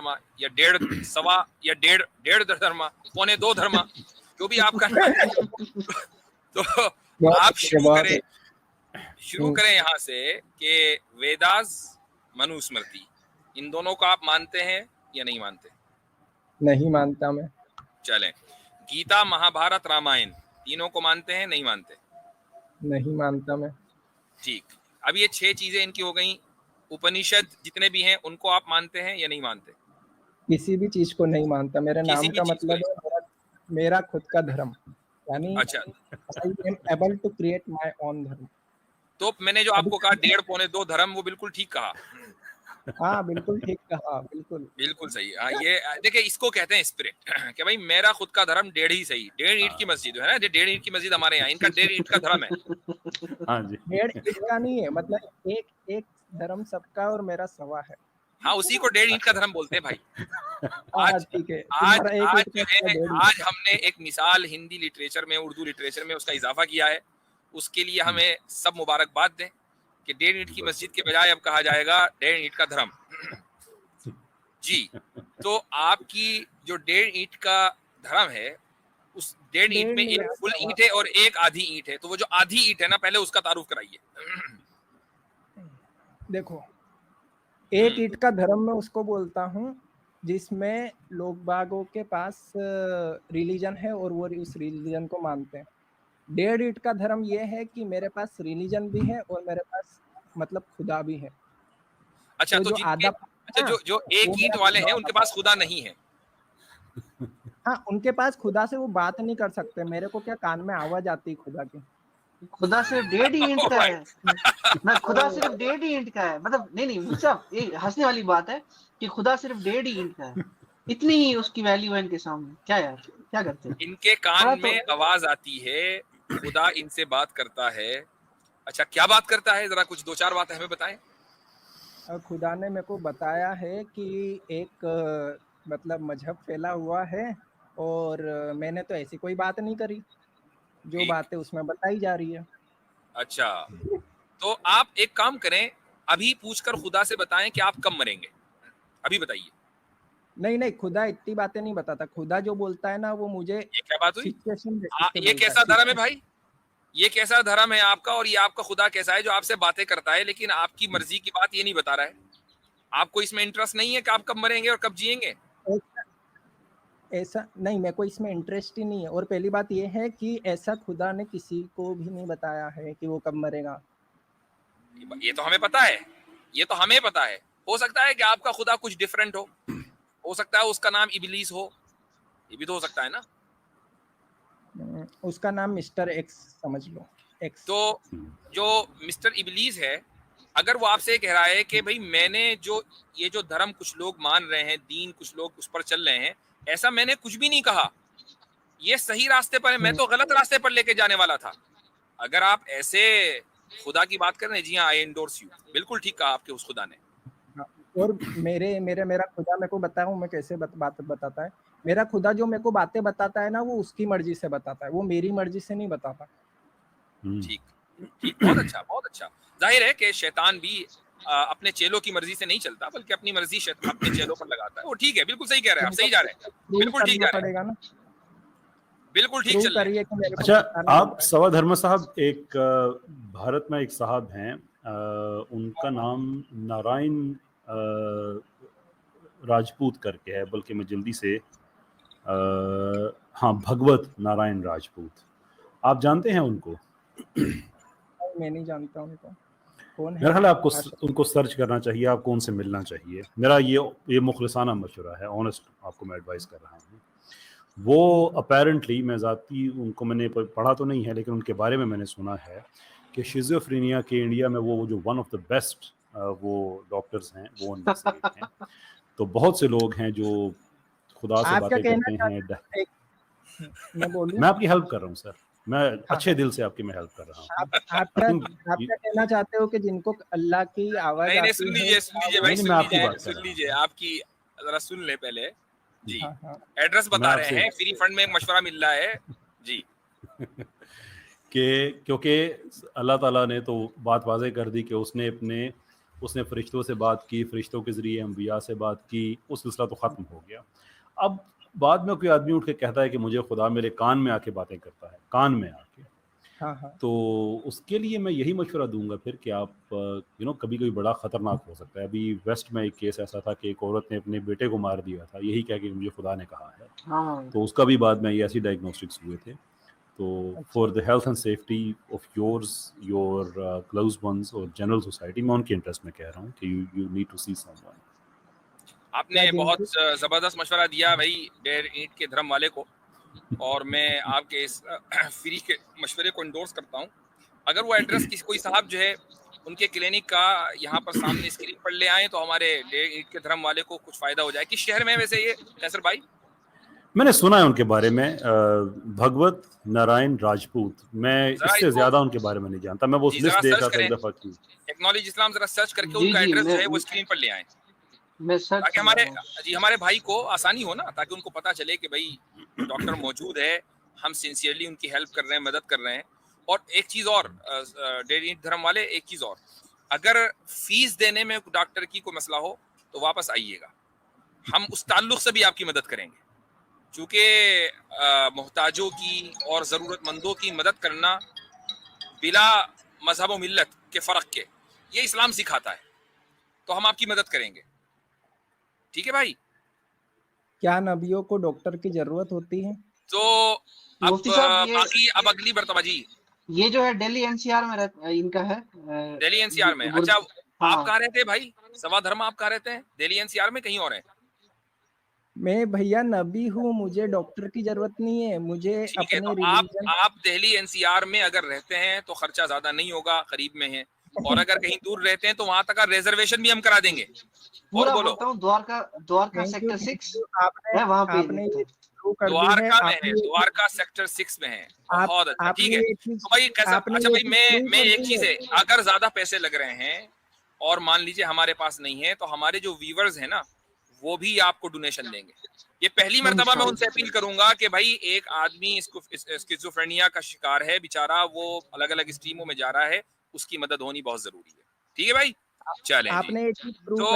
धर्मा या डेढ़ सवा या डेढ़ धर्मा, पौने 2 धर्मा, जो भी आप करना है। तो आप शुरू करें यहाँ से कि वेदास, मनुस्मृति, इन दोनों को आप मानते हैं या नहीं मानते? नहीं मानता मैं। चलें, गीता, महाभारत, रामायण, तीनों को मानते हैं नहीं मानते? नहीं मानता मैं। ठीक, अब ये 6 चीजें इनकी हो गई। उपनिषद जितने भी हैं उनको आप मानते हैं या नहीं मानते? किसी भी चीज को नहीं मानता। मेरे नाम का मतलब है मेरा खुद का धर्म, यानी अच्छा, I am able to create my own धर्म। तो मैंने जो आपको कहा 1.5 पौने 2 धर्म, वो बिल्कुल ठीक कहा। हाँ बिल्कुल ठीक कहा, बिल्कुल सही। हाँ, ये देखिए, इसको कहते हैं स्पिरिट कि भाई मेरा खुद का धर्म 1.5 ही सही। 1.5 ईंट की मस्जिद है ना, 1.5 ईंट की मस्जिद हमारे यहाँ, इनका 1.5 ईंट का धर्म है। हाँ जी, 1.5 ईंट का नहीं है, मतलब एक धर्म सबका और मेरा सवा है। हाँ, उसी को 1.5 ईंट का धर्म बोलते हैं भाई। आज ठीक है, आज हमने एक मिसाल हिंदी लिटरेचर में, उर्दू लिटरेचर में उसका इजाफा किया है। उसके लिए हमें सब मुबारकबाद दें कि 1.5 ईंट की मस्जिद के बजाय अब कहा जाएगा 1.5 ईंट का धर्म। जी, तो आपकी जो 1.5 ईंट का धर्म है, उस 1.5 ईंट में एक फुल ईंट है और एक आधी ईंट है। तो वो जो आधी ईंट है ना, पहले उसका तारुफ कराइए। देखो, एक ईंट का धर्म मैं उसको बोलता हूँ जिसमें लोग बागों के पास रिलीजन है और वो उस रिलीजन को मानते हैं। 1.5 ईंट का धर्म ये है कि मेरे पास रिलीजन भी है और मेरे पास मतलब खुदा भी है। अच्छा, तो जो एक ईंट वाले हैं उनके पास खुदा नहीं है? हाँ, उनके पास खुदा से वो बात नहीं कर सकते। मेरे को क्या कान में आवाज आती है खुदा की? खुदा सिर्फ 1.5 ईंट का है ना, खुदा सिर्फ 1.5 ईंट का है। मतलब नहीं साहब, ये हंसने वाली बात है कि खुदा सिर्फ 1.5 ईंट का है, इतनी ही उसकी वैल्यू है इनके सामने। क्या यार, क्या करते हैं? इनके कान में आवाज आती है, खुदा इनसे बात करता है। अच्छा, क्या बात करता है? जरा कुछ 2-4 बातें हमें बताएं। खुदा ने मेरे को बताया है कि एक मतलब मजहब फैला हुआ है और मैंने तो ऐसी कोई बात नहीं करी, जो बातें उसमें बताई जा रही है। अच्छा, तो आप एक काम करें, अभी पूछकर खुदा से बताएं कि आप कब मरेंगे। अभी बताइए। नहीं, खुदा इतनी बातें नहीं बताता। खुदा जो बोलता है ना, वो मुझे ये क्या बात हुई? ये कैसा धर्म है भाई? ये कैसा धर्म है आपका? और ये आपका खुदा कैसा है जो आपसे बातें करता है लेकिन आपकी मर्जी की बात ये नहीं बता रहा है? आपको इसमें इंटरेस्ट नहीं है कि आप कब मरेंगे और कब जिएंगे? ऐसा नहीं, मेरे को इसमें इंटरेस्ट ही नहीं है। और पहली बात ये है कि ऐसा खुदा ने किसी को भी नहीं बताया है कि वो कब मरेगा। ये तो हमें पता है, ये तो हमें पता है। हो सकता है कि आपका खुदा कुछ डिफरेंट हो सकता है उसका नाम इबलीस हो, ये भी तो हो सकता है ना। उसका नाम मिस्टर एक्स समझ लो, एक्स। तो जो मिस्टर इबलीस है, अगर वो आपसे कह रहा है कि भाई मैंने जो ये जो धर्म कुछ लोग मान रहे हैं, दीन कुछ लोग उस पर चल रहे हैं, ऐसा मैंने कुछ भी नहीं कहा, ये सही रास्ते पर है, मैं तो गलत रास्ते पर लेके जाने वाला था। अगर आप ऐसे खुदा की बात कर रहे हैं, जी हाँ, आई एंडोर्स यू, बिल्कुल ठीक कहा आपके उस खुदा ने। और मेरा खुदा मेरे को बताऊं मैं कैसे बात बताता है। मेरा खुदा जो मेरे को बातें बताता है ना, वो उसकी मर्जी से बताता है, वो मेरी मर्जी से नहीं बताता। ठीक, बहुत अच्छा, बहुत अच्छा। जाहिर है कि शैतान भी अपने चेलों की मर्जी से नहीं चलता, बल्कि अपनी मर्जी अपने चेलों पर लगाता है। वो ठीक है, बिल्कुल सही कह रहे हैं आप, सही जा रहे हैं, बिल्कुल ठीक जा रहे हैं, बिल्कुल ठीक चल रहे हैं। अच्छा, आप सवा धर्म साहब, एक भारत में एक साहब हैं, उनका नाम नारायण राजपूत करके है, बल्कि मैं जल्दी से हाँ, भगवत नारायण राजपूत, आप जानते हैं उनको? मैं नहीं जानता उनको, कौन है? मेरा ख्याल है आपको उनको सर्च करना चाहिए, आपको उनसे मिलना चाहिए। मेरा ये मुखलिसाना मशवरा है, ऑनेस्ट आपको मैं एडवाइस कर रहा हूँ। वो अपेरेंटली, मैं ज़ाती उनको मैंने पढ़ा तो नहीं है, लेकिन उनके बारे में मैंने सुना है कि शिज़ोफ्रेनिया के इंडिया में वो जो वन ऑफ द बेस्ट वो डॉक्टर्स हैं, वो उनमें से एक हैं। तो बहुत से लोग हैं जो खुदा से बातें करते हैं। मैं आपकी हेल्प कर रहा हूँ सर, मैं अच्छे दिल से आपकी मैं हेल्प कर रहा हूँ। आप क्या कहना चाहते हो कि जिनको अल्लाह की आवाज आती है? सुन लीजिए भाई, सुन लीजिए, आपकी जरा सुन ले पहले जी। एड्रेस बता रहे हैं, फ्री फंड में मशवरा मिल रहा है जी। कि क्योंकि अल्लाह ताला ने तो बात वाज़े कर दी कि उसने अपने उसने फरिश्तों से बात की, फरिश्तों के ज़रिए अम्बिया से बात की, वो सिलसिला तो ख़त्म हो गया। अब बाद में कोई आदमी उठ के कहता है कि मुझे खुदा मेरे कान में आके बातें करता है, कान में आके, हाँ हाँ तो उसके लिए मैं यही मशवरा दूंगा फिर कि आप कभी कभी बड़ा ख़तरनाक हो सकता है। अभी वेस्ट में एक केस ऐसा था कि एक औरत ने अपने बेटे को मार दिया था, यही कह के मुझे खुदा ने कहा है, हाँ तो उसका भी बाद में ये ऐसी डायग्नोस्टिक्स हुए थे। तो for the health and safety of yours, your close ones और जनरल सोसाइटी, मैं उनके इंटरेस्ट में कह रहा हूँ कि you need to see someone. आपने बहुत जबरदस्त मशवरा दिया भाई डेढ़ ईंट के धर्म वाले को, और मैं आपके इस फ्री के मशवरे को इंडोर्स करता हूँ। अगर वो एड्रेस किसी कोई साहब जो है उनके क्लिनिक का यहाँ पर सामने स्क्रीन पर ले आए तो हमारे डेढ़ ईंट के धर्म वाले को कुछ फायदा हो जाए। किस शहर में वैसे ये कैसर भाई? मैंने सुना है उनके बारे में, भगवत नारायण राजपूत। मैं जरा इससे इसको ज्यादा उनके बारे में नहीं जानता, मैं वो जी लिस्ट जरा देख सर्च रहा था करें, एक दफा की। एक्नॉलेज इस्लाम जरा सर्च करके जी उनका जी एड्रेस जो है मैं वो स्क्रीन पर ले आए, मैं सर्च ताकि कर हमारे रहा हूँ। जी हमारे भाई को आसानी हो ना, ताकि उनको पता चले कि भाई डॉक्टर मौजूद है, हम सिंसियरली उनकी हेल्प कर रहे हैं, मदद कर रहे हैं। और एक चीज और डेढ़ ईंट धर्म वाले, एक चीज और, अगर फीस देने में डॉक्टर की कोई मसला हो तो वापस आइएगा, हम उस ताल्लुक से भी आपकी मदद करेंगे, क्योंकि मोहताजों की और ज़रूरतमंदों की मदद करना बिला मजहब व मिल्लत के फ़र्क के, ये इस्लाम सिखाता है, तो हम आपकी मदद करेंगे। ठीक है भाई? क्या नबियों को डॉक्टर की जरूरत होती है? तो अब मुफ्ती साहब बाकी अब अगली मर्तबा जी ये जो है दिल्ली एनसीआर में इनका है दिल्ली एनसीआर में। अच्छा, आप हाँ कहाँ रहते हैं भाई? सवा धर्म आप कहाँ रहते हैं? दिल्ली एनसीआर में कहीं और है? मैं भैया नबी हूँ, मुझे डॉक्टर की जरूरत नहीं है, मुझे ठीक है, तो अपने आप रिलीजन आप दिल्ली एनसीआर में अगर रहते हैं तो खर्चा ज्यादा नहीं होगा, करीब में है। और अगर कहीं दूर रहते हैं तो वहां तक का रिजर्वेशन भी हम करा देंगे। और पूरा बोलो। बोलता हूँ, द्वारका थैंक यू सेक्टर 6 आपने है, वहां पे आपने ये देखते शुरू कर दी है। द्वारका में है, आपने द्वारका सेक्टर 6 में है। आप बहुत अच्छा, ठीक आपने है। ये चीज तो भाई कैसा, आपने अच्छा ये भाई चीज मैं शुरू कर एक दी चीज है। है, अगर ज्यादा पैसे लग रहे हैं और मान लीजिए हमारे पास नहीं है, तो हमारे जो व्यूवर्स हैं ना, वो भी आपको डोनेशन देंगे। ये पहली मर्तबा मैं उनसे अपील करूंगा कि भाई एक आदमी इसको स्किज़ोफ्रेनिया का शिकार है बेचारा, वो अलग अलग स्ट्रीमों में जा रहा है, उसकी मदद होनी बहुत जरूरी है। ठीक है भाई, चलें जी। आपने ये चीज शुरू तो